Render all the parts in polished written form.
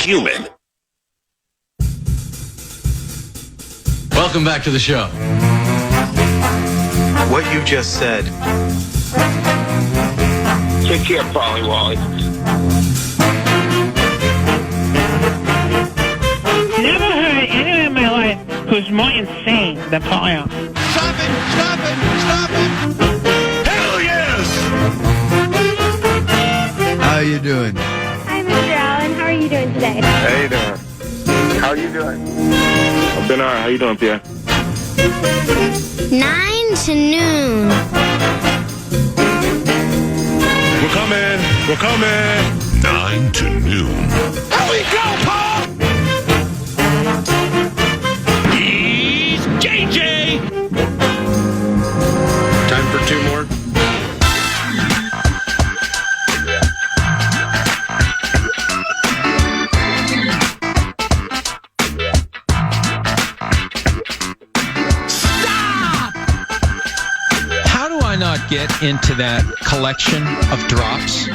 human. Welcome back to the show. What you just said. Take care, Polly Wally. Never heard anyone in my life who's more insane than Florio. Stop it! Stop it! Stop it! Hell yes! How you doing? Hi, Mr. Allen. How are you doing today? How you doing? How you doing? I've been all right. How you doing, Pierre? 9 to noon. We're coming. We're coming. 9 to noon. Here we go, Paul! He's JJ. Time for 2 more. Not get into that collection of drops?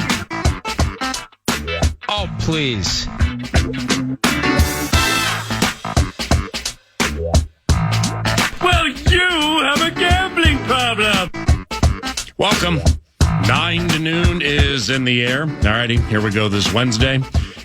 Oh, please. Well, you have a gambling problem. Welcome. 9 to noon is in the air. All righty, here we go this Wednesday.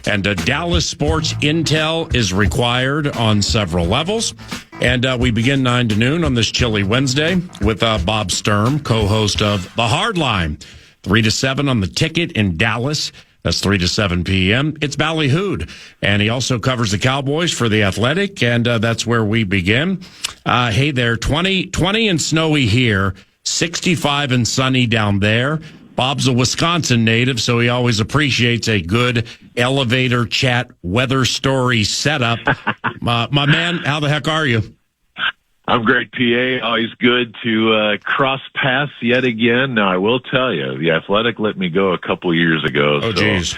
And Dallas sports intel is required on several levels. And we begin 9 to noon on this chilly Wednesday with Bob Sturm, co-host of The Hard Line. 3 to 7 on the ticket in Dallas. That's 3 to 7 p.m. It's Ballyhooed. And he also covers the Cowboys for The Athletic, and that's where we begin. Hey there, 20 and snowy here, 65 and sunny down there. Bob's a Wisconsin native, so he always appreciates a good elevator chat weather story setup. My man, how the heck are you? I'm great, PA. Always good to cross paths yet again. Now, I will tell you, The Athletic let me go a couple years ago. Oh, geez.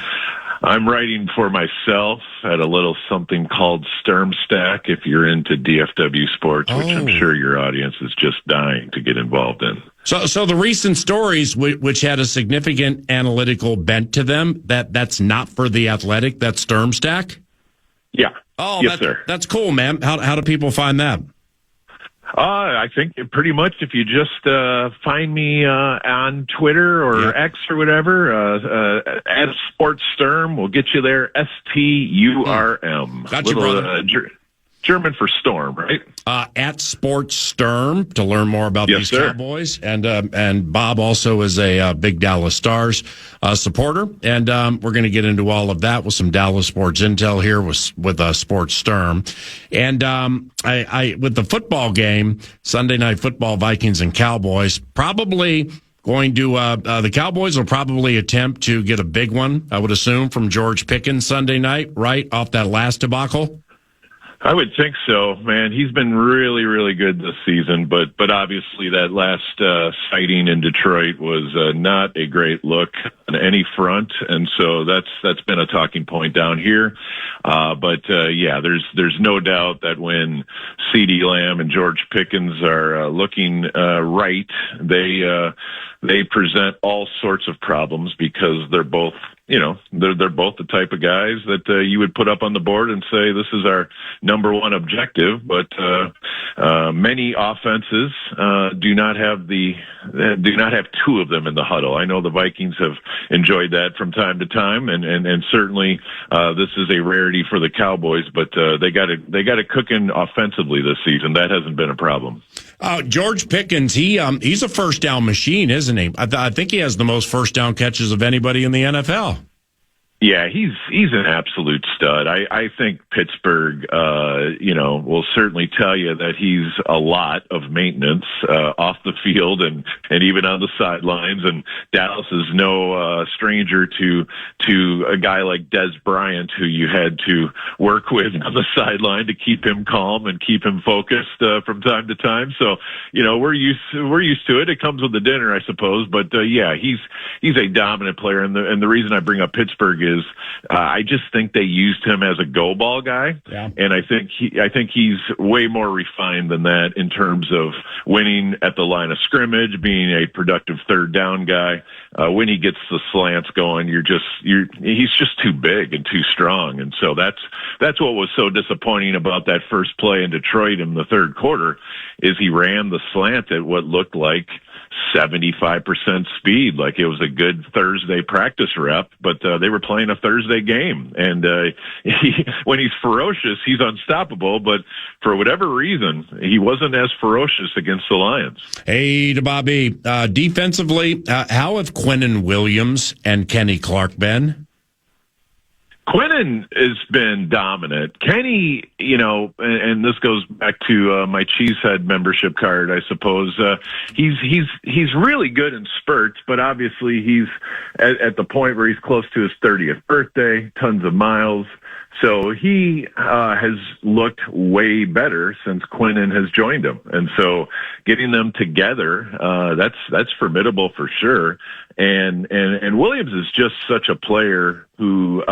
I'm writing for myself at a little something called Sturm Stack, if you're into DFW sports, which I'm sure your audience is just dying to get involved in. So the recent stories, which had a significant analytical bent to them, that's not for The Athletic, that's Sturm Stack? Yeah. Oh, yes, sir. That's cool, man. How do people find that? I think pretty much if you just find me on Twitter or X or whatever, at Sports Sturm, we'll get you there. STURM. Got you, brother. German for storm, right? At Sports Sturm to learn more about these Cowboys, and Bob also is a big Dallas Stars supporter, and we're going to get into all of that with some Dallas sports intel here with Sports Sturm, and I with the football game, Sunday Night Football, Vikings and Cowboys, probably going to the Cowboys will probably attempt to get a big one, I would assume, from George Pickens Sunday night, right off that last debacle. I would think so, man. He's been really, really good this season, but obviously that last sighting in Detroit was not a great look on any front, and so that's been a talking point down here. Yeah, there's no doubt that when CeeDee Lamb and George Pickens are looking right, they present all sorts of problems because they're both. They're both the type of guys that you would put up on the board and say this is our number one objective. But many offenses do not have two of them in the huddle. I know the Vikings have enjoyed that from time to time, and certainly this is a rarity for the Cowboys. But they got it cooking offensively this season. That hasn't been a problem. George Pickens, he's a first down machine, isn't he? I think he has the most first down catches of anybody in the NFL. Yeah, he's an absolute stud. I think Pittsburgh, will certainly tell you that he's a lot of maintenance off the field and even on the sidelines. And Dallas is no stranger to a guy like Des Bryant, who you had to work with on the sideline to keep him calm and keep him focused from time to time. So we're used to it. It comes with the dinner, I suppose. But yeah, he's a dominant player. And the reason I bring up Pittsburgh is is I just think they used him as a go ball guy, and I think he's way more refined than that in terms of winning at the line of scrimmage, being a productive third down guy. When he gets the slants going, he's just too big and too strong, and so that's what was so disappointing about that first play in Detroit in the third quarter, is he ran the slant at what looked like 75% speed, like it was a good Thursday practice rep, but they were playing a Thursday game, and when he's ferocious, he's unstoppable, but for whatever reason, he wasn't as ferocious against the Lions. Hey to Bobby. Defensively, how have Quinnen Williams and Kenny Clark been? Quinnen has been dominant. Kenny, and this goes back to my Cheesehead membership card, I suppose. He's really good in spurts, but obviously he's at the point where he's close to his 30th birthday, tons of miles. So he has looked way better since Quinnen has joined him, and so getting them together, that's formidable for sure. And Williams is just such a player who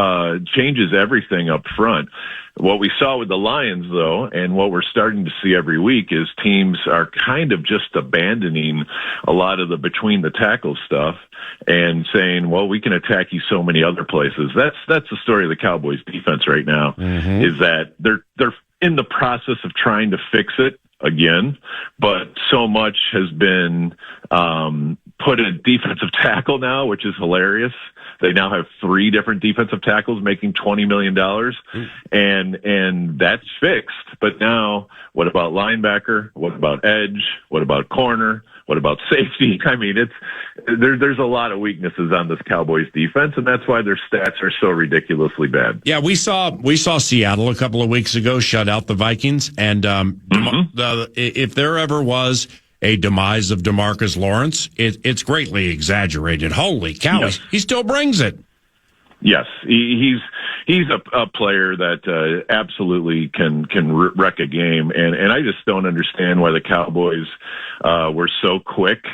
changes everything up front. What we saw with the Lions, though, and what we're starting to see every week, is teams are kind of just abandoning a lot of the between the tackle stuff and saying, well, we can attack you so many other places. That's the story of the Cowboys defense right now, is that they're in the process of trying to fix it again, but so much has been put in defensive tackle now, which is hilarious. They now have 3 different defensive tackles making $20 million, and that's fixed. But now, what about linebacker? What about edge? What about corner? What about safety? I mean, there's a lot of weaknesses on this Cowboys defense, and that's why their stats are so ridiculously bad. Yeah, we saw Seattle a couple of weeks ago shut out the Vikings, and if there ever was a demise of DeMarcus Lawrence, it's greatly exaggerated. Holy cow, yes. He still brings it. Yes, he's a player that absolutely can wreck a game, and I just don't understand why the Cowboys were so quick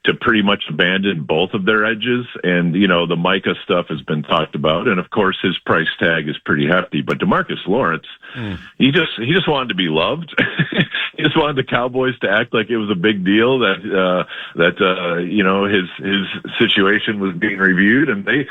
to pretty much abandon both of their edges. And the Micah stuff has been talked about, and of course his price tag is pretty hefty. But DeMarcus Lawrence, he just wanted to be loved. He just wanted the Cowboys to act like it was a big deal that his situation was being reviewed, and they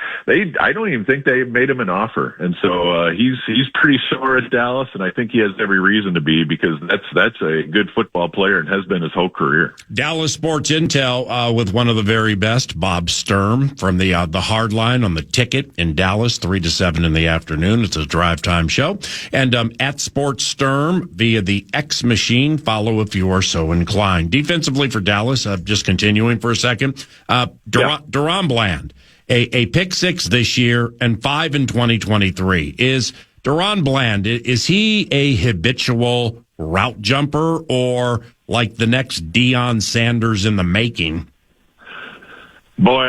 I don't even think they made him an offer. And so he's pretty sore at Dallas, and I think he has every reason to be, because that's a good football player and has been his whole career. Dallas Sports Intel with one of the very best, Bob Sturm from the Hard Line on the Ticket in Dallas, 3 to 7 in the afternoon. It's a drive time show. And at Sports Sturm via the X Machine. Follow if you are so inclined. Defensively for Dallas, just continuing for a second, Deron Bland, a pick 6 this year and 5 in 2023. Is Deron Bland, is he a habitual route jumper, or like the next Deion Sanders in the making? Boy,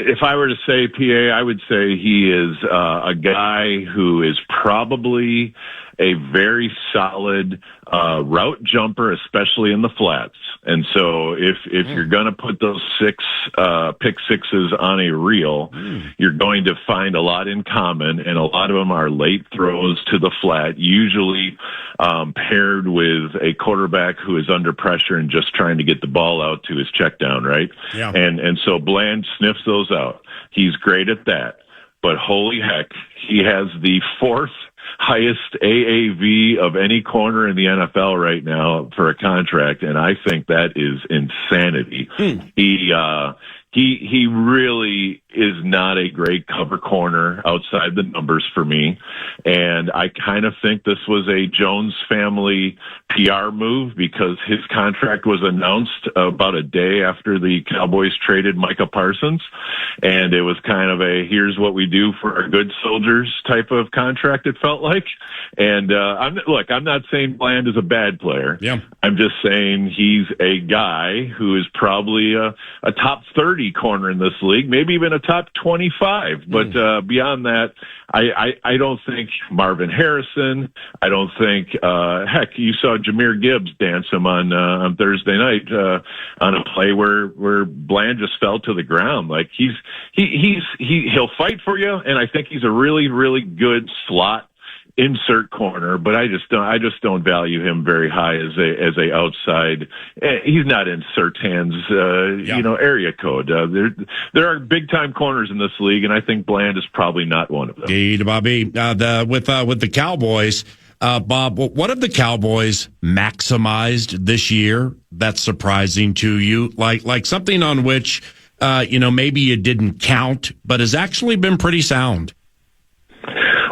if I were to say PA, I would say he is a guy who is probably a very solid route jumper, especially in the flats. And so if you're going to put those 6 pick 6s on a reel, you're going to find a lot in common, and a lot of them are late throws to the flat, usually paired with a quarterback who is under pressure and just trying to get the ball out to his check down, right? Yeah. And so Bland sniffs those out. He's great at that. But holy heck, he has the 4th highest AAV of any corner in the NFL right now for a contract, and I think that is insanity. He really is not a great cover corner outside the numbers for me, and I kind of think this was a Jones family PR move, because his contract was announced about a day after the Cowboys traded Micah Parsons, and it was kind of a here's what we do for our good soldiers type of contract, it felt like. And I'm not saying Bland is a bad player. Yeah. I'm just saying he's a guy who is probably a top 30 30 corner in this league, maybe even a top 25. But beyond that, I don't think Marvin Harrison. I don't think heck, you saw Jahmyr Gibbs dance him on Thursday night on a play where Bland just fell to the ground. Like he'll fight for you, and I think he's a really, really good slot insert corner, but I just don't value him very high as a outside. He's not in Surtan's area code. There are big time corners in this league, and I think Bland is probably not one of them. Indeed, Bobby. With the Cowboys, Bob, what have the Cowboys maximized this year that's surprising to you? Like something on which maybe you didn't count, but has actually been pretty sound.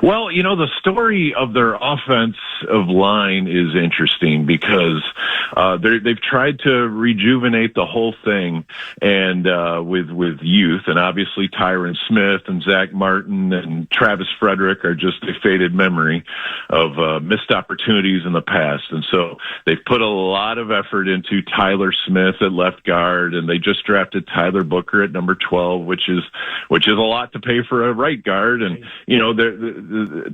Well, the story of their offensive line is interesting because they've tried to rejuvenate the whole thing, and with youth, and obviously Tyron Smith and Zach Martin and Travis Frederick are just a faded memory of missed opportunities in the past, and so they've put a lot of effort into Tyler Smith at left guard, and they just drafted Tyler Booker at number 12, which is a lot to pay for a right guard, and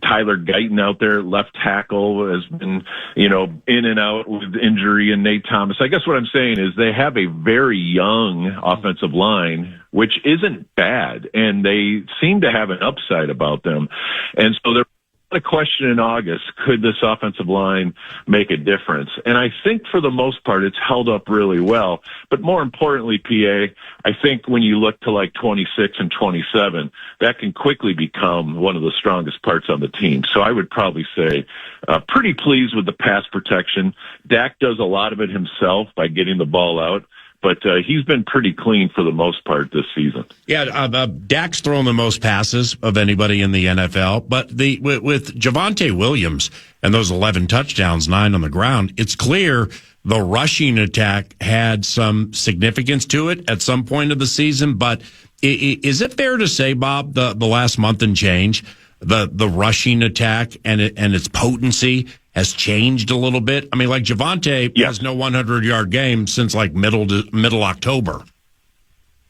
Tyler Guyton out there, left tackle, has been, in and out with injury, and Nate Thomas. I guess what I'm saying is they have a very young offensive line, which isn't bad, and they seem to have an upside about them. And so they're a question in August, could this offensive line make a difference? And I think for the most part, it's held up really well. But more importantly, PA, I think when you look to like 26 and 27, that can quickly become one of the strongest parts on the team. So I would probably say pretty pleased with the pass protection. Dak does a lot of it himself by getting the ball out. But he's been pretty clean for the most part this season. Yeah, Dak's thrown the most passes of anybody in the NFL. But with Javonte Williams and those 11 touchdowns, 9 on the ground, it's clear the rushing attack had some significance to it at some point of the season. But is it fair to say, Bob, the last month and change, the rushing attack and its potency has changed a little bit? I mean, like Javonte has no 100-yard game since like middle October.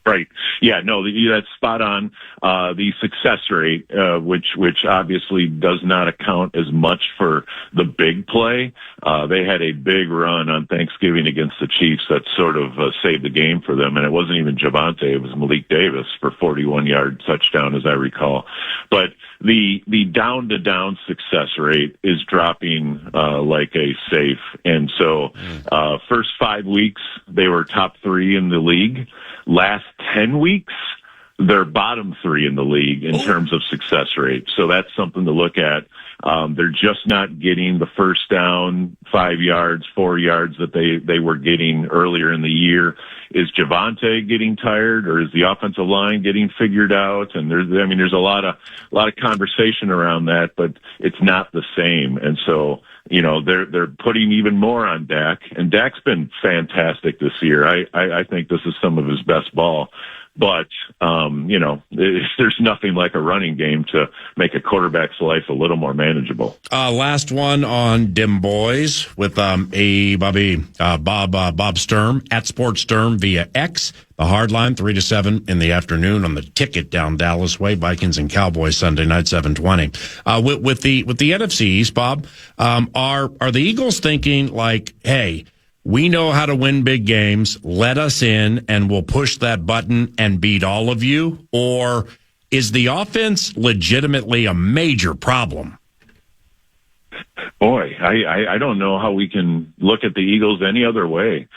Right. Yeah, no, that's spot on. The success rate, which obviously does not account as much for the big play. They had a big run on Thanksgiving against the Chiefs that sort of saved the game for them. And it wasn't even Javonte, it was Malik Davis for 41-yard touchdown, as I recall. But the down-to-down success rate is dropping like a safe. And so first 5 weeks, they were top 3 in the league. Last 10 weeks, they're bottom 3 in the league in terms of success rate. So that's something to look at. They're just not getting the first down, 5 yards, 4 yards that they were getting earlier in the year. Is Javonte getting tired, or is the offensive line getting figured out? And there's a lot of conversation around that, but it's not the same. And so, they're putting even more on Dak, and Dak's been fantastic this year. I think this is some of his best ball. But, there's nothing like a running game to make a quarterback's life a little more manageable. Last one on Dim Boys with Bob Sturm at Sports Sturm via X. The Hardline, 3 to 7 in the afternoon on the ticket down Dallas way. Vikings and Cowboys Sunday night, 7:20. With the NFC East, Bob, are the Eagles thinking like, hey, we know how to win big games, let us in, and we'll push that button and beat all of you? Or is the offense legitimately a major problem? Boy, I don't know how we can look at the Eagles any other way.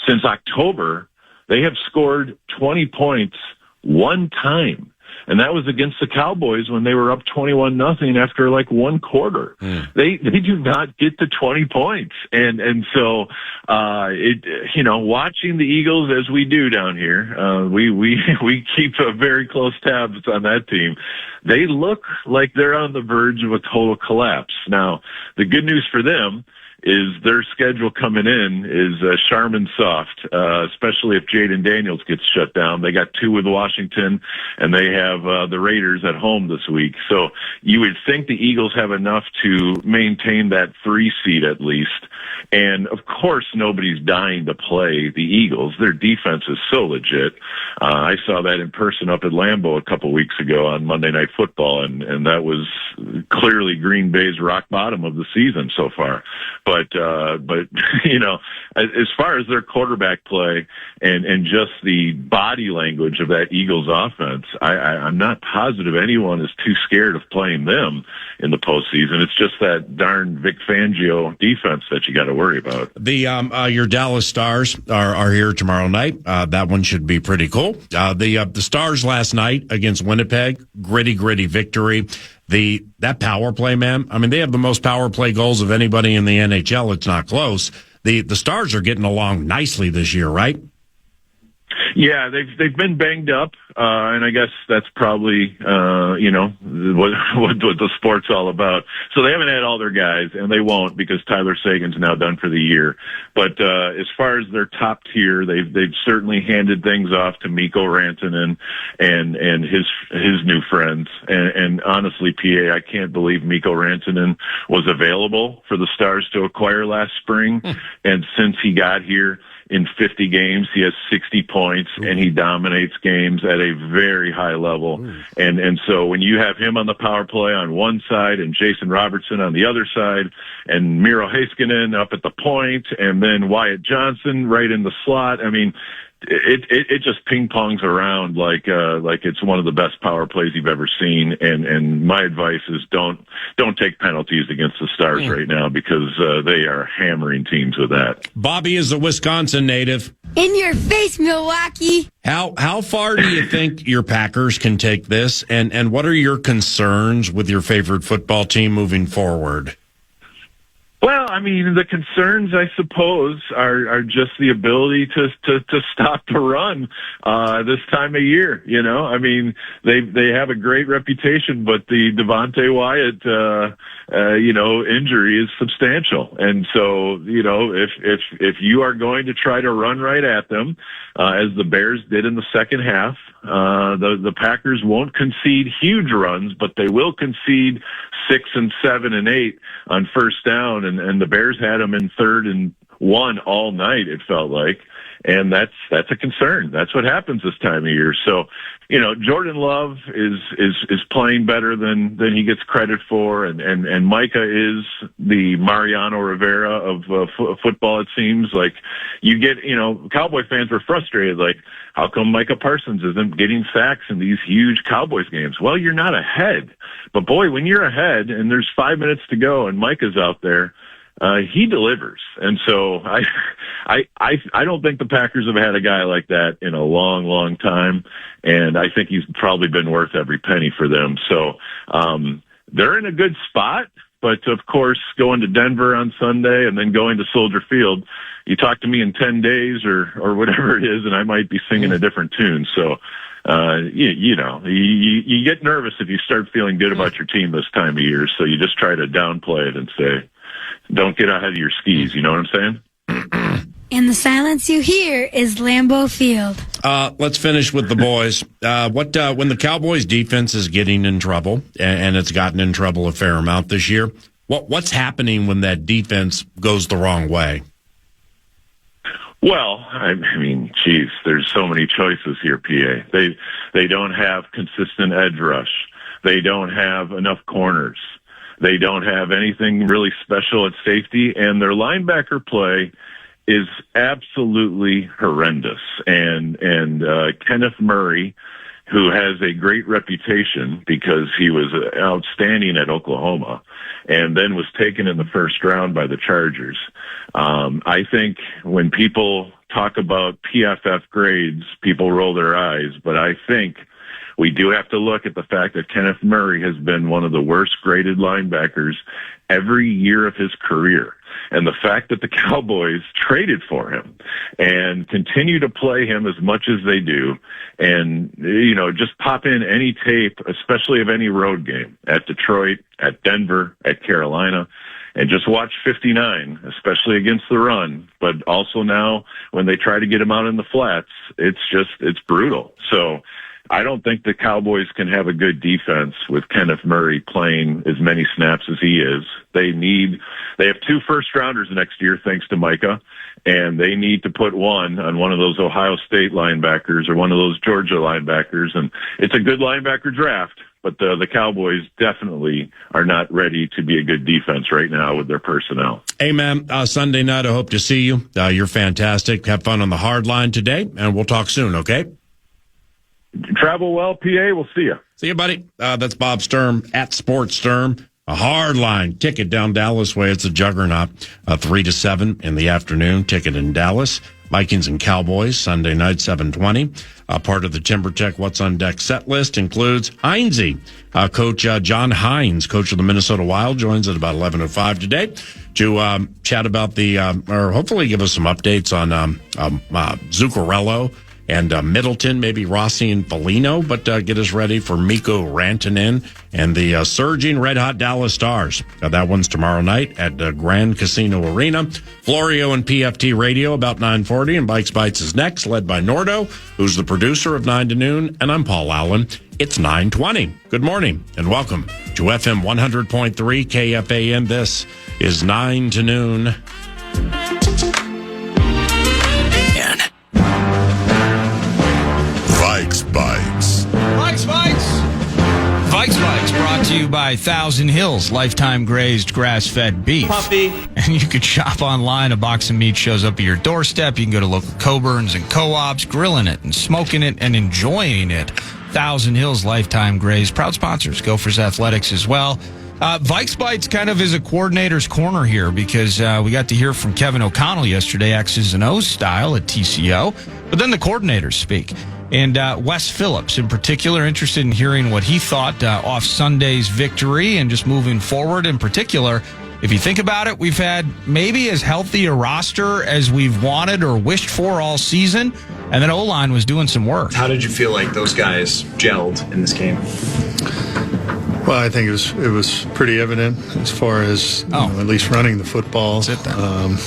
Since October, they have scored 20 points one time. And that was against the Cowboys when they were up 21-0 after like one quarter. They do not get to 20 points. And so, watching the Eagles as we do down here, we keep a very close tabs on that team. they look like they're on the verge of a total collapse. Now, the good news for them is their schedule coming in is Charmin soft, especially if Jaden Daniels gets shut down. They got 2 with Washington, and they have the Raiders at home this week. So you would think the Eagles have enough to maintain that 3 seed at least. And, of course, nobody's dying to play the Eagles. Their defense is so legit. I saw that in person up at Lambeau a couple weeks ago on Monday Night Football, and that was clearly Green Bay's rock bottom of the season so far. But you know, as far as their quarterback play and just the body language of that Eagles offense, I'm not positive anyone is too scared of playing them in the postseason. It's just that darn Vic Fangio defense that you got to worry about. Your Dallas Stars are here tomorrow night. That one should be pretty cool. The Stars last night against Winnipeg, gritty victory. That power play, man. I mean, they have the most power play goals of anybody in the NHL. It's not close. The Stars are getting along nicely this year, right? Yeah, they've been banged up, and I guess that's probably you know what the sport's all about. So they haven't had all their guys, and they won't because Tyler Sagan's now done for the year. But as far as their top tier, they've certainly handed things off to Mikko Rantanen and his new friends. And honestly, PA, I can't believe Mikko Rantanen was available for the Stars to acquire last spring, and since he got here. In 50 games, he has 60 points, and he dominates games at a very high level. And so when you have him on the power play on one side and Jason Robertson on the other side and Miro Heiskanen up at the point and then Wyatt Johnson right in the slot, I mean, it just ping pongs around like it's one of the best power plays you've ever seen. And my advice is don't take penalties against the Stars right now because they are hammering teams with that. Bobby is a Wisconsin native. In your face, Milwaukee. How far do you think your Packers can take this? And what are your concerns with your favorite football team moving forward? Well, I mean, the concerns, I suppose, are just the ability to stop the run this time of year. You know, I mean, they have a great reputation, but the Devontae Wyatt injury is substantial, and so if you are going to try to run right at them, as the Bears did in the second half, the Packers won't concede huge runs, but they will concede 6 and 7 and 8 on first down, and the Bears had them in 3rd and 1 all night, it felt like. And that's a concern. That's what happens this time of year. So, Jordan Love is playing better than he gets credit for, and Micah is the Mariano Rivera of football. It seems like you get, Cowboy fans were frustrated. Like, how come Micah Parsons isn't getting sacks in these huge Cowboys games? Well, you're not ahead. But boy, when you're ahead and there's 5 minutes to go and Micah's out there, he delivers. And so I don't think the Packers have had a guy like that in a long, long time. And I think he's probably been worth every penny for them. So, they're in a good spot, but of course, going to Denver on Sunday and then going to Soldier Field, you talk to me in 10 days or whatever it is, and I might be singing a different tune. So, you get nervous if you start feeling good about your team this time of year. So you just try to downplay it and say, don't get ahead of your skis. You know what I'm saying? And the silence you hear is Lambeau Field. Let's finish with the boys. When the Cowboys defense is getting in trouble, and it's gotten in trouble a fair amount this year, what's happening when that defense goes the wrong way? Well, I mean, geez, there's so many choices here, PA. They don't have consistent edge rush. They don't have enough corners. They don't have anything really special at safety, and their linebacker play is absolutely horrendous. And Kenneth Murray, who has a great reputation because he was outstanding at Oklahoma and then was taken in the first round by the Chargers. I think when people talk about PFF grades, people roll their eyes, but I think we do have to look at the fact that Kenneth Murray has been one of the worst graded linebackers every year of his career. And the fact that the Cowboys traded for him and continue to play him as much as they do, and, just pop in any tape, especially of any road game at Detroit, at Denver, at Carolina, and just watch 59, especially against the run. But also now when they try to get him out in the flats, it's brutal. So I don't think the Cowboys can have a good defense with Kenneth Murray playing as many snaps as he is. They have 2 first-rounders next year, thanks to Micah, and they need to put one on one of those Ohio State linebackers or one of those Georgia linebackers. And it's a good linebacker draft, but the Cowboys definitely are not ready to be a good defense right now with their personnel. Hey, man, Sunday night, I hope to see you. You're fantastic. Have fun on the hard line today, and we'll talk soon, okay? Travel well, PA. We'll see you. See you, buddy. That's Bob Sturm at Sports Sturm. A hard line ticket down Dallas way. It's a juggernaut. 3 to 7 in the afternoon. Ticket in Dallas. Vikings and Cowboys Sunday night, 7:20. Part of the TimberTech What's on Deck set list includes Heinze. Coach John Hines, coach of the Minnesota Wild, joins at about 11:05 today to chat about or hopefully give us some updates on Zuccarello and Middleton, maybe Rossi and Foligno, but get us ready for Mikko Rantanen and the surging red-hot Dallas Stars. That one's tomorrow night at Grand Casino Arena. Florio and PFT Radio about 9:40, and Bikes Bites is next, led by Nordo, who's the producer of 9 to Noon, and I'm Paul Allen. It's 9:20. Good morning, and welcome to FM 100.3 KFAN. This is 9 to Noon. Vikes Bites brought to you by Thousand Hills, lifetime grazed grass-fed beef. Puppy. And you could shop online. A box of meat shows up at your doorstep. You can go to local Coburns and co-ops, grilling it and smoking it and enjoying it. Thousand Hills, lifetime grazed. Proud sponsors, Gophers Athletics as well. Vikes Bites kind of is a coordinator's corner here because we got to hear from Kevin O'Connell yesterday, X's and O's style at TCO. But then the coordinators speak. And Wes Phillips, in particular, interested in hearing what he thought off Sunday's victory and just moving forward. In particular, if you think about it, we've had maybe as healthy a roster as we've wanted or wished for all season. And then O-line was doing some work. How did you feel like those guys gelled in this game? Well, I think it was pretty evident as far as at least running the football. That's it then.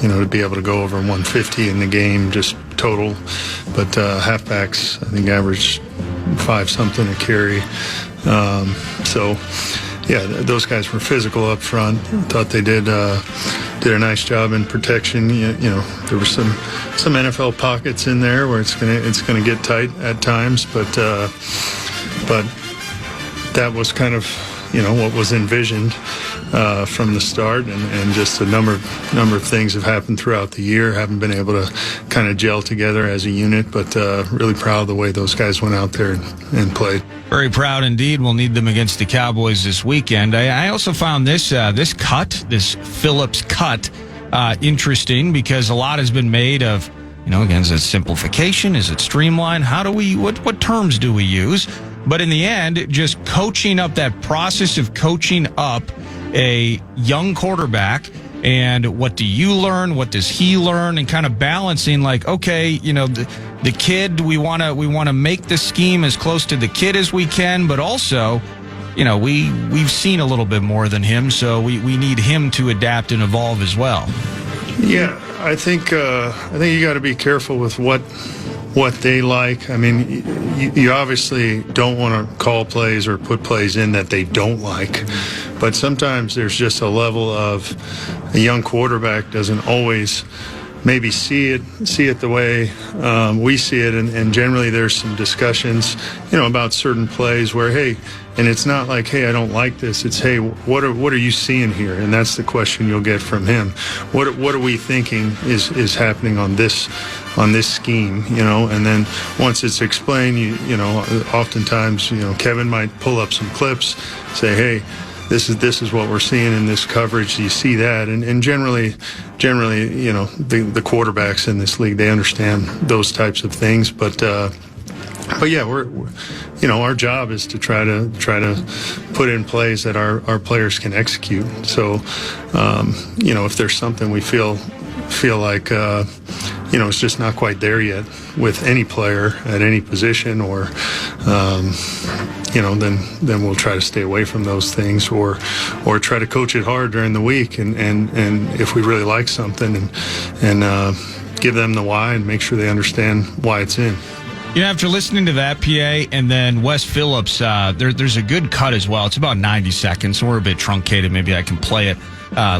To be able to go over 150 in the game, just total. But halfbacks, I think, averaged 5-something a carry. Those guys were physical up front. I thought they did a nice job in protection. There were some NFL pockets in there where it's gonna get tight at times, but that was kind of what was envisioned from the start, and just a number of things have happened throughout the year. Haven't been able to kind of gel together as a unit, but really proud of the way those guys went out there and played. Very proud indeed. We'll need them against the Cowboys this weekend. I also found this Phillips cut interesting because a lot has been made of, again, is it simplification? Is it streamline? What terms do we use? But in the end, just coaching up that process of coaching up a young quarterback, and what do you learn? What does he learn? And kind of balancing, like, okay, the kid, we want to make the scheme as close to the kid as we can, but also, we've seen a little bit more than him, so we need him to adapt and evolve as well. Yeah, I think you got to be careful with what they like. I mean, you obviously don't want to call plays or put plays in that they don't like, but sometimes there's just a level of a young quarterback doesn't always maybe see it the way we see it, and generally there's some discussions, about certain plays where, hey, and it's not like, hey, I don't like this. It's, hey, what are you seeing here? And that's the question you'll get from him. What are we thinking is happening on this scheme? And then once it's explained, oftentimes, Kevin might pull up some clips, say, hey, this is what we're seeing in this coverage. Do you see that? And generally, the quarterbacks in this league, they understand those types of things. But But yeah, we're our job is to try to put in plays that our players can execute. So, if there's something we feel like it's just not quite there yet with any player at any position, or then we'll try to stay away from those things, or try to coach it hard during the week, and if we really like something, and give them the why and make sure they understand why it's in. After listening to that, PA, and then Wes Phillips, there's a good cut as well. It's about 90 seconds, so we're a bit truncated. Maybe I can play it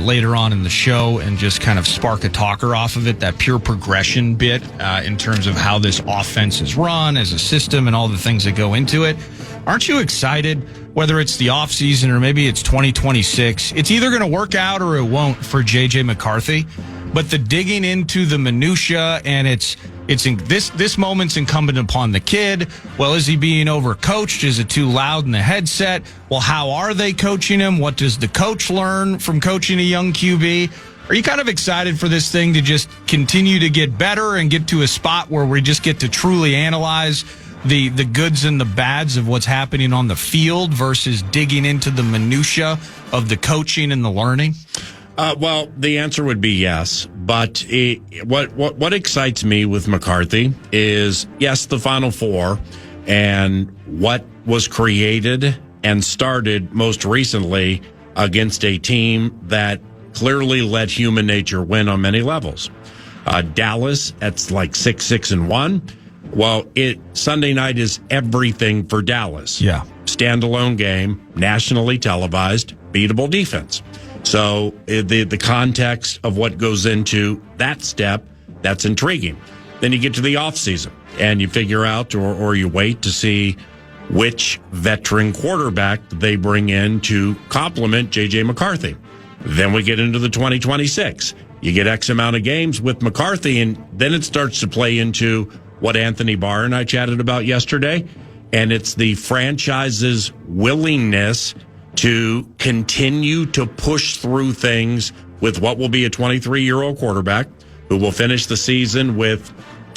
later on in the show and just kind of spark a talker off of it, that pure progression bit in terms of how this offense is run as a system and all the things that go into it. Aren't you excited, whether it's the offseason or maybe it's 2026? It's either going to work out or it won't for J.J. McCarthy. But the digging into the minutia, and this moment's incumbent upon the kid. Well, is he being overcoached? Is it too loud in the headset? Well, how are they coaching him? What does the coach learn from coaching a young QB? Are you kind of excited for this thing to just continue to get better and get to a spot where we just get to truly analyze the goods and the bads of what's happening on the field versus digging into the minutia of the coaching and the learning? Well, the answer would be yes. But what excites me with McCarthy is, yes, the Final Four and what was created and started most recently against a team that clearly let human nature win on many levels. Dallas, that's like 6-1. Well, Sunday night is everything for Dallas. Yeah. Standalone game, nationally televised, beatable defense. So the context of what goes into that step, that's intriguing. Then you get to the offseason and you figure out or you wait to see which veteran quarterback they bring in to complement J.J. McCarthy. Then we get into the 2026. You get X amount of games with McCarthy, and then it starts to play into what Anthony Barr and I chatted about yesterday, and it's the franchise's willingness to continue to push through things with what will be a 23-year-old quarterback who will finish the season with,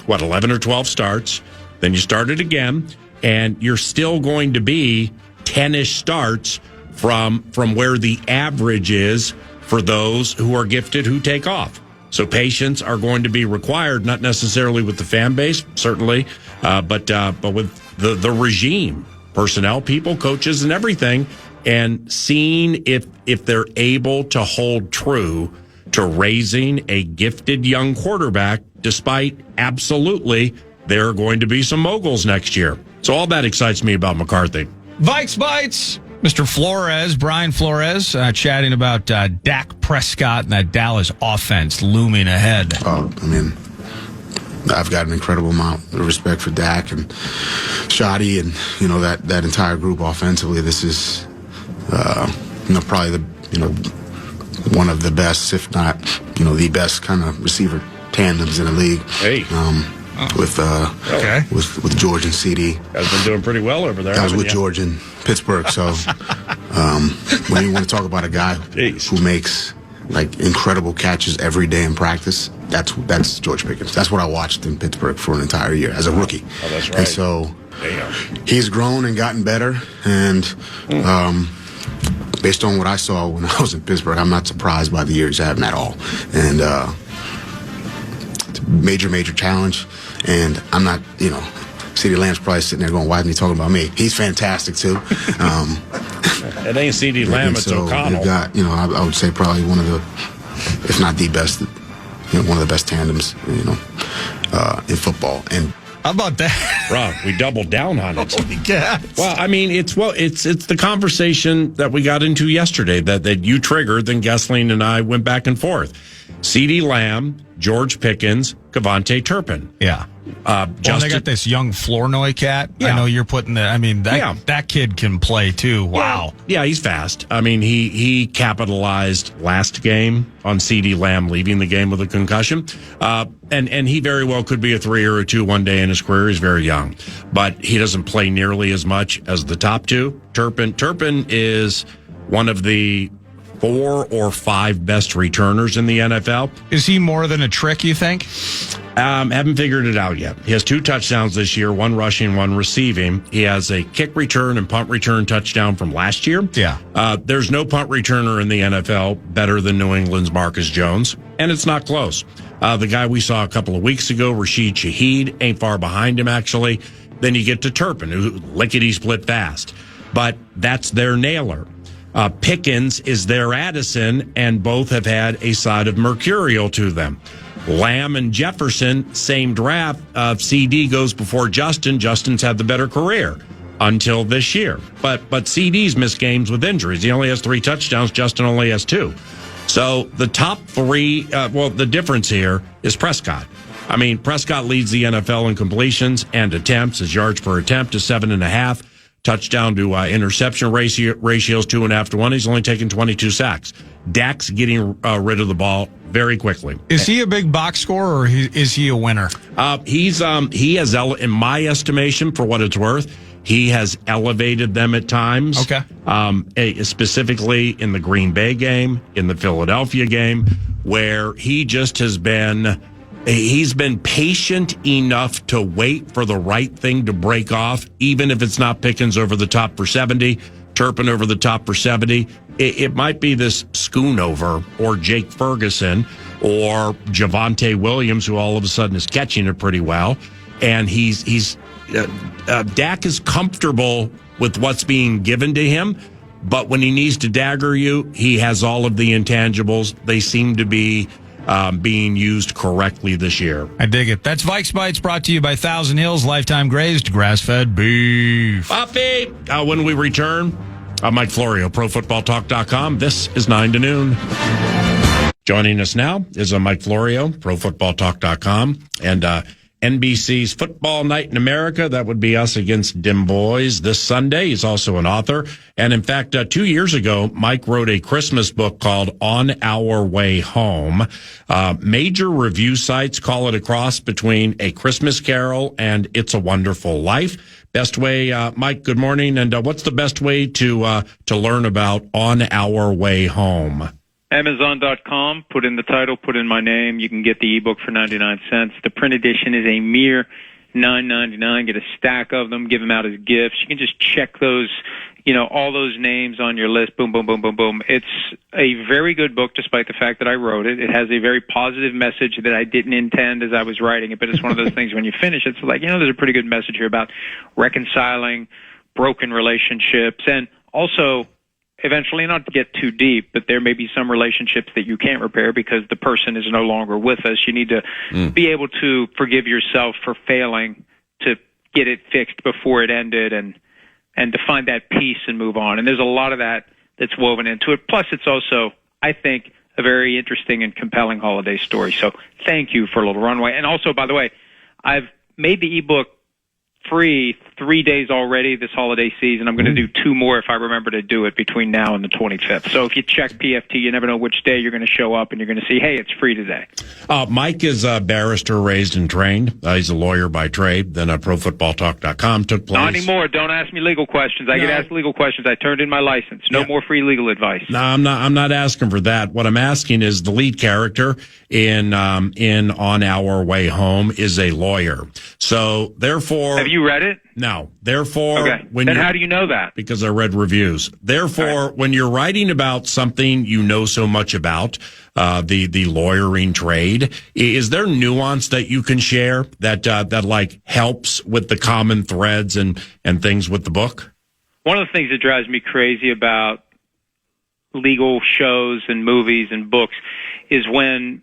11 or 12 starts. Then you start it again, and you're still going to be 10-ish starts from where the average is for those who are gifted who take off. So patience are going to be required, not necessarily with the fan base, certainly, but with the regime, personnel, people, coaches, and everything, and seeing if they're able to hold true to raising a gifted young quarterback, despite absolutely there are going to be some moguls next year. So all that excites me about McCarthy. Vikes Bites. Mr. Flores, Brian Flores, chatting about Dak Prescott and that Dallas offense looming ahead. I've got an incredible amount of respect for Dak and Shoddy and, that entire group offensively. This is, probably one of the best, if not, the best kind of receiver tandems in the league. Hey. With George and CD. Guys been doing pretty well over there. I was with George in Pittsburgh, so when you want to talk about a guy who makes incredible catches every day in practice, that's George Pickens. That's what I watched in Pittsburgh for an entire year as a rookie. Oh, that's right. And so he's grown and gotten better, and based on what I saw when I was in Pittsburgh, I'm not surprised by the year he's having at all. And it's a major challenge. And I'm not, CeeDee Lamb's probably sitting there going, why isn't he talking about me? He's fantastic, too. It ain't CeeDee Lamb, it's O'Connell. We've got, I would say probably one of the, if not the best, one of the best tandems, in football. And how about that? Rob, we doubled down on it. Holy cats. Well, it's the conversation that we got into yesterday that you triggered, then Gessling and I went back and forth. CeeDee Lamb, George Pickens, Kevontae Turpin. Yeah. They got this young Flournoy cat. Yeah. I know you're putting that kid can play too. Wow. Yeah, he's fast. He capitalized last game on CeeDee Lamb leaving the game with a concussion. And he very well could be a 3 or a 2 one day in his career. He's very young. But he doesn't play nearly as much as the top two. Turpin is one of the 4 or 5 best returners in the NFL. Is he more than a trick, you think? Haven't figured it out yet. He has 2 touchdowns this year, 1 rushing, 1 receiving. He has a kick return and punt return touchdown from last year. Yeah. There's no punt returner in the NFL better than New England's Marcus Jones, and it's not close. The guy we saw a couple of weeks ago, Rashid Shaheed, ain't far behind him, actually. Then you get to Turpin, who lickety-split fast. But that's their nailer. Pickens is their Addison, and both have had a side of mercurial to them. Lamb and Jefferson, same draft. CD goes before Justin. Justin's had the better career until this year. But CD's missed games with injuries. He only has 3 touchdowns. Justin only has 2. So the top 3, the difference here is Prescott. I mean, Prescott leads the NFL in completions and attempts. His yards per attempt is 7.5. Touchdown to interception ratios 2.5 to 1. He's only taken 22 sacks. Dak's getting rid of the ball very quickly. Is he a big box scorer, or is he a winner? He has, in my estimation, for what it's worth, he has elevated them at times. Okay. Specifically in the Green Bay game, in the Philadelphia game, where he just has been. He's been patient enough to wait for the right thing to break off, even if it's not Pickens over the top for 70, Turpin over the top for 70. It might be this Schoonover or Jake Ferguson or Javonte Williams, who all of a sudden is catching it pretty well. And Dak is comfortable with what's being given to him, but when he needs to dagger you, he has all of the intangibles. They seem to be being used correctly this year. I dig it. That's Vikes Bites, brought to you by Thousand Hills, lifetime grazed, grass-fed beef. Puppy! When we return, Mike Florio, ProFootballTalk.com. This is 9 to noon. Joining us now is Mike Florio, ProFootballTalk.com, and NBC's Football Night in America. That would be us against Dim Boys this Sunday. He's also an author. And in fact, 2 years ago, Mike wrote a Christmas book called On Our Way Home. Major review sites call it a cross between A Christmas Carol and It's a Wonderful Life. Best way, Mike, good morning. And what's the best way to learn about On Our Way Home? Amazon.com, put in the title, put in my name. You can get the ebook for 99 cents. The print edition is a mere $9.99. Get a stack of them, give them out as gifts. You can just check those, all those names on your list. Boom, boom, boom, boom, boom. It's a very good book, despite the fact that I wrote it. It has a very positive message that I didn't intend as I was writing it, but it's one of those things when you finish, it's like, there's a pretty good message here about reconciling broken relationships, and also eventually, not to get too deep, but there may be some relationships that you can't repair because the person is no longer with us. You need to be able to forgive yourself for failing to get it fixed before it ended, and to find that peace and move on. And there's a lot of that that's woven into it. Plus, it's also, I think, a very interesting and compelling holiday story. So thank you for a little runway. And also, by the way, I've made the ebook free 3 days already this holiday season. I'm going to do 2 more if I remember to do it between now and the 25th. So if you check PFT, you never know which day you're going to show up, and you're going to see, hey, it's free today. Mike is a barrister, raised and trained. He's a lawyer by trade. Then ProFootballTalk.com took place. Not anymore. Don't ask me legal questions. I get asked legal questions. I turned in my license. No more free legal advice. No, I'm not asking for that. What I'm asking is the lead character in On Our Way Home is a lawyer. So therefore, have you read it? No. Therefore, okay. Then how do you know that? Because I read reviews. Therefore, when you're writing about something you know so much about, the lawyering trade, is there nuance that you can share that like helps with the common threads and things with the book? One of the things that drives me crazy about legal shows and movies and books is when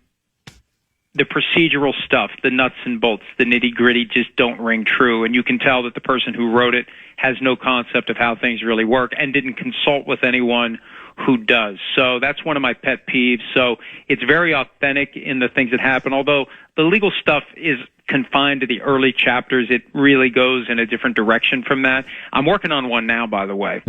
the procedural stuff, the nuts and bolts, the nitty-gritty just don't ring true. And you can tell that the person who wrote it has no concept of how things really work and didn't consult with anyone who does. So that's one of my pet peeves. So it's very authentic in the things that happen. Although the legal stuff is confined to the early chapters, it really goes in a different direction from that. I'm working on one now, by the way,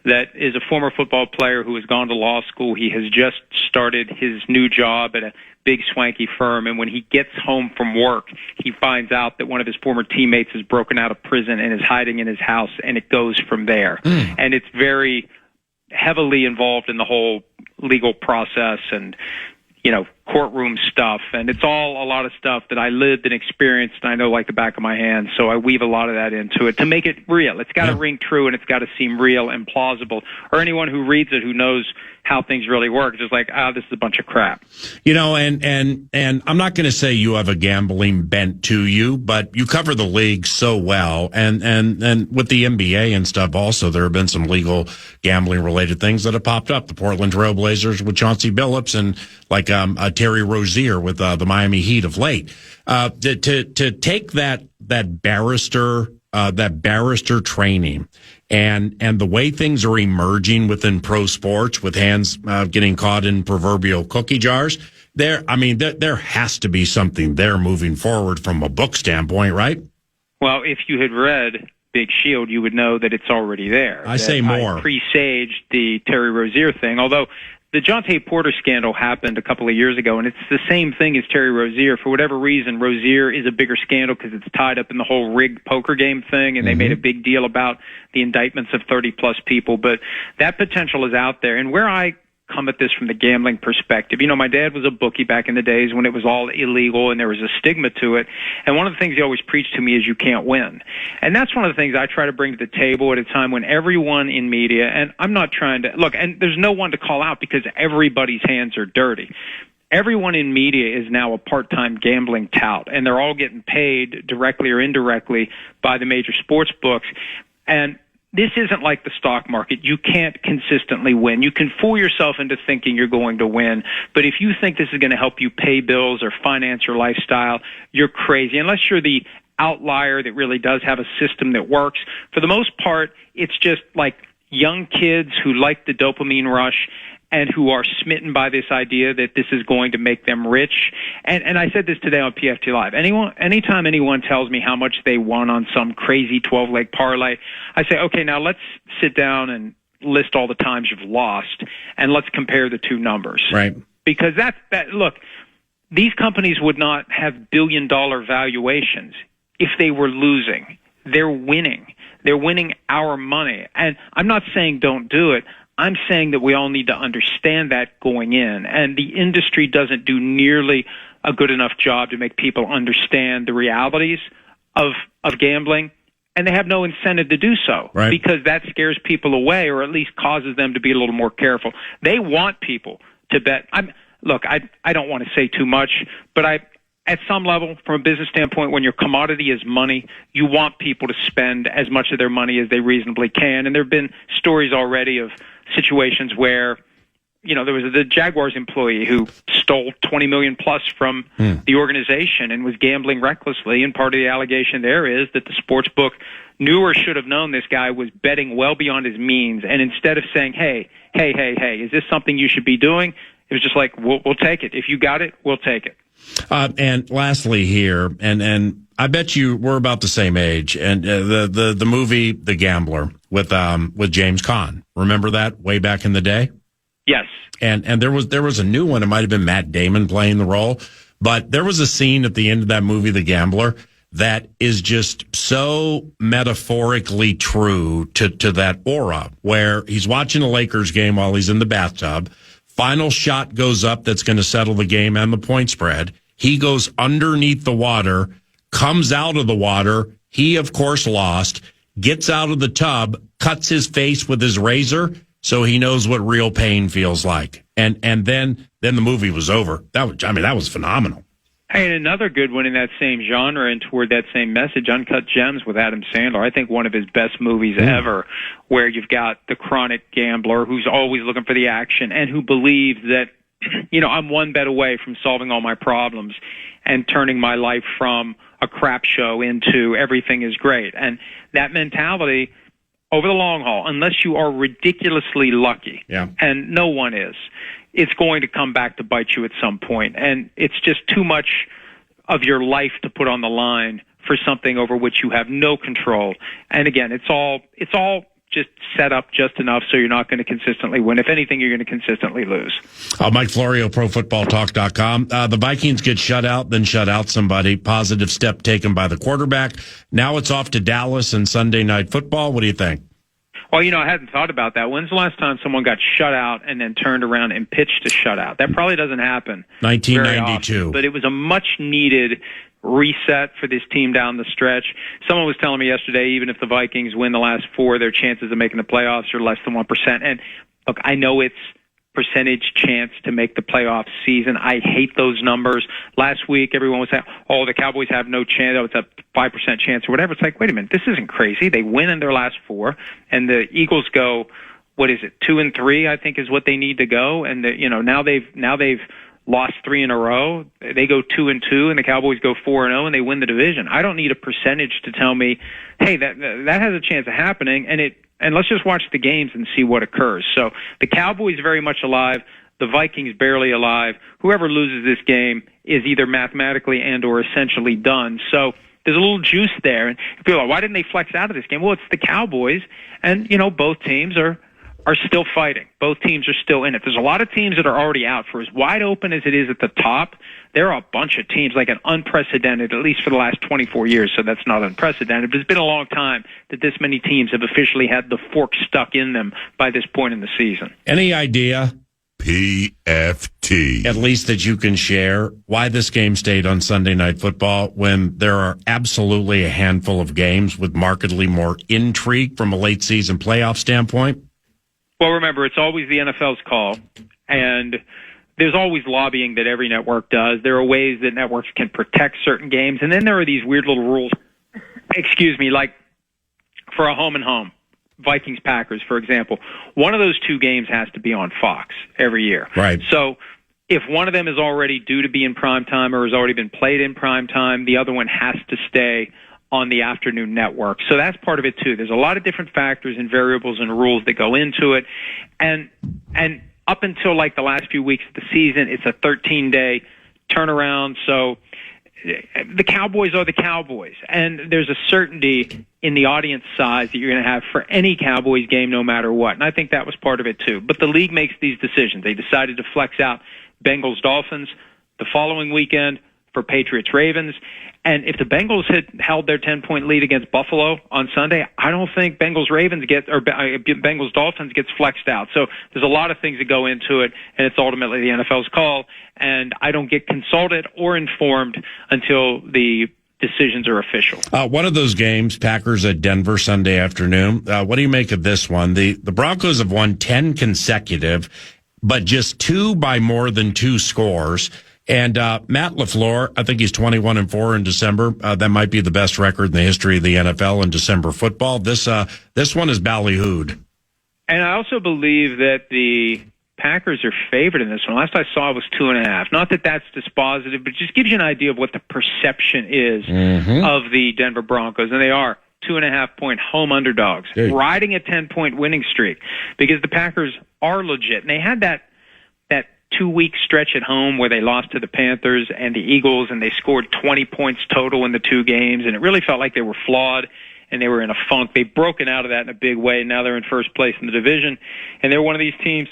that is a former football player who has gone to law school. He has just started his new job at a big swanky firm, and when he gets home from work, he finds out that one of his former teammates has broken out of prison and is hiding in his house, and it goes from there. And it's very heavily involved in the whole legal process and, courtroom stuff. And it's all a lot of stuff that I lived and experienced, and I know like the back of my hand. So I weave a lot of that into it to make it real. It's got to ring true, and it's got to seem real and plausible. Or anyone who reads it who knows how things really work, just like, this is a bunch of crap. And I'm not going to say you have a gambling bent to you, but you cover the league so well. And with the NBA and stuff also, there have been some legal gambling related things that have popped up. The Portland Trail Blazers with Chauncey Billups and like Terry Rozier with the Miami Heat of late. To take that barrister training and the way things are emerging within pro sports with hands getting caught in proverbial cookie jars, there has to be something there moving forward from a book standpoint, right? Well, if you had read Big Shield, you would know that it's already there. I say more. I presaged the Terry Rozier thing, although the Jonte Porter scandal happened a couple of years ago, and it's the same thing as Terry Rozier. For whatever reason, Rozier is a bigger scandal because it's tied up in the whole rigged poker game thing, and they made a big deal about the indictments of 30-plus people. But that potential is out there. And where I come at this from the gambling perspective, my dad was a bookie back in the days when it was all illegal and there was a stigma to it. And one of the things he always preached to me is you can't win. And that's one of the things I try to bring to the table at a time when everyone in media, and I'm not trying to, look, and there's no one to call out because everybody's hands are dirty. Everyone in media is now a part-time gambling tout, and they're all getting paid directly or indirectly by the major sports books. And this isn't like the stock market. You can't consistently win. You can fool yourself into thinking you're going to win, but if you think this is going to help you pay bills or finance your lifestyle, you're crazy. Unless you're the outlier that really does have a system that works. For the most part, it's just like young kids who like the dopamine rush and who are smitten by this idea that this is going to make them rich. And I said this today on PFT Live. Anytime anyone tells me how much they won on some crazy 12-leg parlay, I say, okay, now let's sit down and list all the times you've lost, and let's compare the two numbers. Right. Because look, these companies would not have billion-dollar valuations if they were losing. They're winning. They're winning our money. And I'm not saying don't do it. I'm saying that we all need to understand that going in, and the industry doesn't do nearly a good enough job to make people understand the realities of gambling, and they have no incentive to do so because that scares people away or at least causes them to be a little more careful. They want people to bet. I don't want to say too much, but at some level, from a business standpoint, when your commodity is money, you want people to spend as much of their money as they reasonably can. And there have been stories already of situations where, there was the Jaguars employee who stole $20 million plus from the organization and was gambling recklessly. And part of the allegation there is that the sports book knew or should have known this guy was betting well beyond his means. And instead of saying, hey, is this something you should be doing? It was just like, we'll take it. If you got it, we'll take it. And lastly here, and I bet we're about the same age, and the movie The Gambler with James Caan. Remember that way back in the day? Yes. And there was a new one. It might have been Matt Damon playing the role, but there was a scene at the end of that movie, The Gambler, that is just so metaphorically true to that aura, where he's watching a Lakers game while he's in the bathtub. Final shot goes up that's going to settle the game and the point spread. He goes underneath the water, comes out of the water. He, of course, lost, gets out of the tub, cuts his face with his razor so he knows what real pain feels like. And then the movie was over. That was phenomenal. Hey, and another good one in that same genre and toward that same message, Uncut Gems with Adam Sandler. I think one of his best movies ever, where you've got the chronic gambler who's always looking for the action and who believes that, I'm one bet away from solving all my problems and turning my life from a crap show into everything is great. And that mentality, over the long haul, unless you are ridiculously lucky, and no one is, it's going to come back to bite you at some point. And it's just too much of your life to put on the line for something over which you have no control. And again, it's all just set up just enough so you're not going to consistently win. If anything, you're going to consistently lose. Mike Florio, ProFootballTalk.com. The Vikings get shut out, then shut out somebody. Positive step taken by the quarterback. Now it's off to Dallas and Sunday Night Football. What do you think? Well, I hadn't thought about that. When's the last time someone got shut out and then turned around and pitched a shutout? That probably doesn't happen. 1992. But it was a much-needed reset for this team down the stretch. Someone was telling me yesterday, even if the Vikings win the last 4, their chances of making the playoffs are less than 1%. And, look, I know it's percentage chance to make the playoff season. I hate those numbers. Last week, everyone was saying, the Cowboys have no chance. It's a 5% chance or whatever. It's like, wait a minute, this isn't crazy. They win in their last 4, and the Eagles go, 2-3, I think is what they need to go. And now they've lost 3 in a row. They go 2-2, and the Cowboys go 4-0, and they win the division. I don't need a percentage to tell me, hey, that has a chance of happening, and let's just watch the games and see what occurs. So the Cowboys very much alive, the Vikings barely alive. Whoever loses this game is either mathematically and or essentially done. So there's a little juice there. And people are like, why didn't they flex out of this game? Well, it's the Cowboys, and both teams are still fighting. Both teams are still in it. There's a lot of teams that are already out. For as wide open as it is at the top, there are a bunch of teams, like an unprecedented, at least for the last 24 years, so that's not unprecedented, but it's been a long time that this many teams have officially had the fork stuck in them by this point in the season. Any idea, PFT, at least that you can share, why this game stayed on Sunday Night Football when there are absolutely a handful of games with markedly more intrigue from a late season playoff standpoint? Well, remember, it's always the NFL's call, and there's always lobbying that every network does. There are ways that networks can protect certain games, and then there are these weird little rules, like for a home and home, Vikings-Packers, for example. One of those 2 games has to be on Fox every year. Right. So if one of them is already due to be in prime time or has already been played in prime time, the other one has to stay on the afternoon network. So that's part of it too. There's a lot of different factors and variables and rules that go into it. And up until like the last few weeks of the season, it's a 13-day turnaround. So the Cowboys are the Cowboys. And there's a certainty in the audience size that you're going to have for any Cowboys game no matter what. And I think that was part of it too. But the league makes these decisions. They decided to flex out Bengals-Dolphins the following weekend for Patriots-Ravens. And if the Bengals had held their 10-point lead against Buffalo on Sunday, I don't think Bengals-Dolphins gets flexed out. So there's a lot of things that go into it, and it's ultimately the NFL's call. And I don't get consulted or informed until the decisions are official. One of those games, Packers at Denver Sunday afternoon. What do you make of this one? The Broncos have won 10 consecutive, but just 2 by more than 2 scores. And Matt LaFleur, I think he's 21-4 in December. That might be the best record in the history of the NFL in December football. This one is ballyhooed. And I also believe that the Packers are favored in this one. Last I saw it was 2.5. Not that that's dispositive, but it just gives you an idea of what the perception is of the Denver Broncos. And they are 2.5-point home underdogs, riding a 10-point winning streak, because the Packers are legit. And they had that 2-week stretch at home where they lost to the Panthers and the Eagles, and they scored 20 points total in the 2 games, and it really felt like they were flawed and they were in a funk. They've broken out of that in a big way, and now they're in first place in the division, and they're one of these teams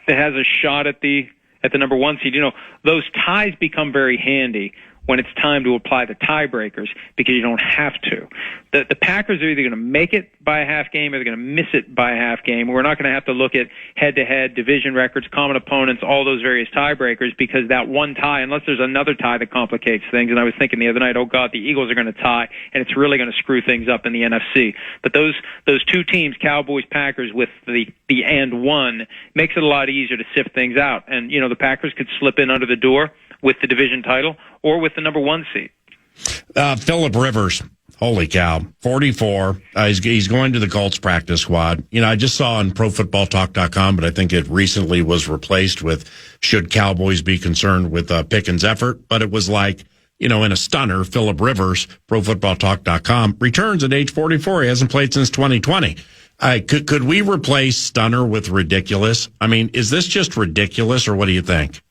that has a shot at the number 1 seed. Those ties become very handy when it's time to apply the tiebreakers because you don't have to. The Packers are either going to make it by a half game or they're going to miss it by a half game. We're not going to have to look at head-to-head, division records, common opponents, all those various tiebreakers, because that one tie, unless there's another tie that complicates things, and I was thinking the other night, oh, God, the Eagles are going to tie, and it's really going to screw things up in the NFC. But those 2 teams, Cowboys, Packers, with the and 1, makes it a lot easier to sift things out. And, the Packers could slip in under the door with the division title or with the number 1 seed. Phillip Rivers, holy cow, 44. He's going to the Colts practice squad. I just saw on ProFootballTalk.com, but I think it recently was replaced with should Cowboys be concerned with Pickens' effort. But it was like, in a stunner, Phillip Rivers, ProFootballTalk.com, returns at age 44. He hasn't played since 2020. Could we replace stunner with ridiculous? I mean, is this just ridiculous, or what do you think?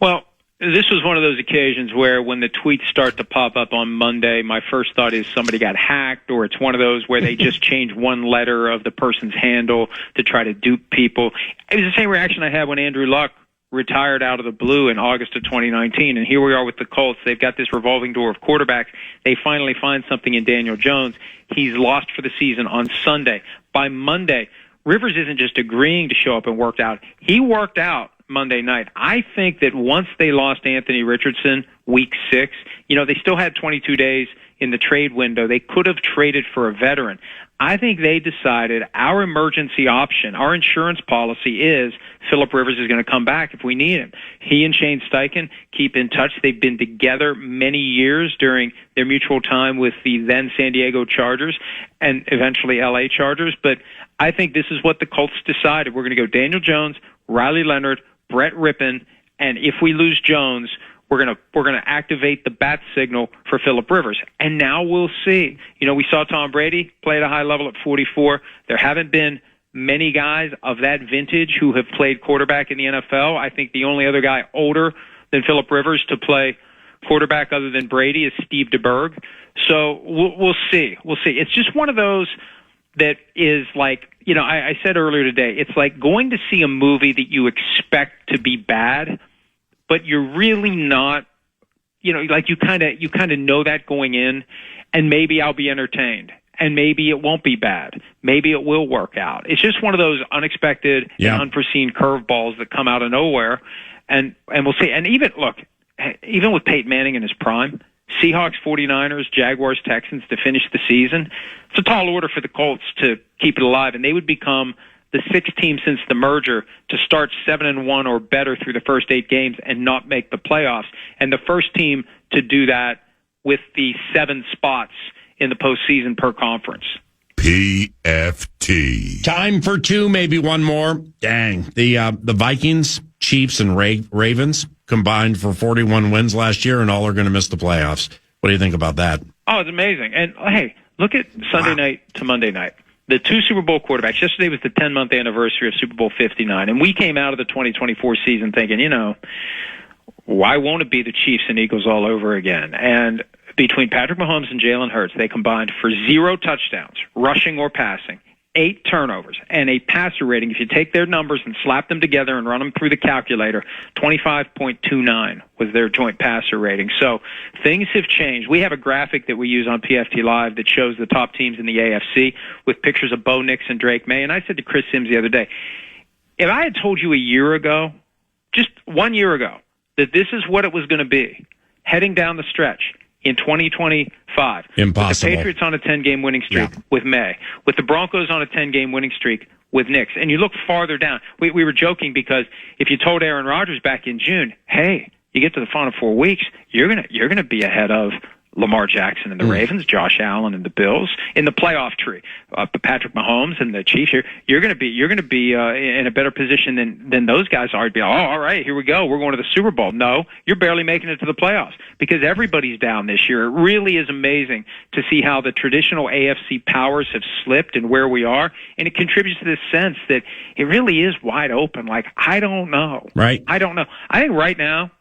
Well, this was one of those occasions where when the tweets start to pop up on Monday, my first thought is somebody got hacked, or it's one of those where they just change one letter of the person's handle to try to dupe people. It was the same reaction I had when Andrew Luck retired out of the blue in August of 2019, and here we are with the Colts. They've got this revolving door of quarterbacks. They finally find something in Daniel Jones. He's lost for the season on Sunday. by Monday, Rivers isn't just agreeing to show up and work out. He worked out Monday night. I think that once they lost Anthony Richardson, week 6, they still had 22 days in the trade window. They could have traded for a veteran. I think they decided our emergency option, our insurance policy is Phillip Rivers is going to come back if we need him. He and Shane Steichen keep in touch. They've been together many years during their mutual time with the then San Diego Chargers and eventually LA Chargers. But I think this is what the Colts decided. We're going to go Daniel Jones, Riley Leonard, Brett Rippon, and if we lose Jones, we're going to activate the bat signal for Phillip Rivers. And now we'll see. We saw Tom Brady play at a high level at 44. There haven't been many guys of that vintage who have played quarterback in the NFL. I think the only other guy older than Phillip Rivers to play quarterback other than Brady is Steve DeBerg. So we'll see. We'll see. It's just one of those that is like, I said earlier today, it's like going to see a movie that you expect to be bad, but you're really not, like you kind of know that going in, and maybe I'll be entertained, and maybe it won't be bad. Maybe it will work out. It's just one of those unexpected and unforeseen curveballs that come out of nowhere, and we'll see. And even with Peyton Manning in his prime, Seahawks, 49ers, Jaguars, Texans to finish the season, it's a tall order for the Colts to keep it alive, and they would become the 6th team since the merger to start 7-1 or better through the first 8 games and not make the playoffs, and the first team to do that with the 7 spots in the postseason per conference. PFT. Time for 2, maybe one more. Dang. The Vikings, Chiefs, and Ravens combined for 41 wins last year, and all are going to miss the playoffs. What do you think about that? Oh, it's amazing. And, hey, look at Sunday night to Monday night. The 2 Super Bowl quarterbacks. Yesterday was the 10-month anniversary of Super Bowl 59, and we came out of the 2024 season thinking, why won't it be the Chiefs and Eagles all over again? And between Patrick Mahomes and Jalen Hurts, they combined for 0 touchdowns, rushing or passing, 8 turnovers, and a passer rating, if you take their numbers and slap them together and run them through the calculator, 25.29 was their joint passer rating. So things have changed. We have a graphic that we use on PFT Live that shows the top teams in the AFC with pictures of Bo Nix and Drake May. And I said to Chris Sims the other day, if I had told you a year ago, just 1 year ago, that this is what it was going to be heading down the stretch in 2025. Impossible. With the Patriots on a 10-game winning streak with May, with the Broncos on a 10-game winning streak with Nix, and you look farther down. We were joking because if you told Aaron Rodgers back in June, hey, you get to the final 4 weeks, you're gonna be ahead of Lamar Jackson and the Ravens, Josh Allen and the Bills in the playoff tree, Patrick Mahomes and the Chiefs. You're going to be in a better position than those guys are. You'd be, all right, here we go. We're going to the Super Bowl. No, you're barely making it to the playoffs because everybody's down this year. It really is amazing to see how the traditional AFC powers have slipped and where we are, and it contributes to this sense that it really is wide open. Like, I don't know. Right. I don't know. I think right now,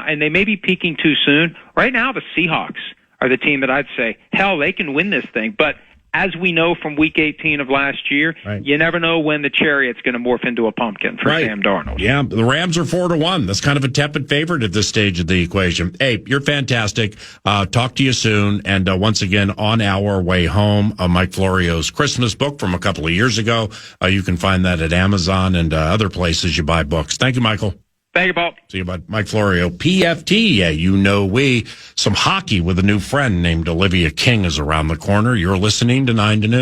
and they may be peaking too soon, right now the Seahawks are the team that I'd say, hell, they can win this thing. But as we know from Week 18 of last year, you never know when the chariot's going to morph into a pumpkin for Sam Darnold. Yeah, the Rams are 4-1. That's kind of a tepid favorite at this stage of the equation. Hey, you're fantastic. Talk to you soon. And once again, on our way home, Mike Florio's Christmas book from a couple of years ago. You can find that at Amazon and other places you buy books. Thank you, Michael. Thank you, Bob. See you, bud. Mike Florio, PFT. Yeah, some hockey with a new friend named Olivia King is around the corner. You're listening to 9 to Noon.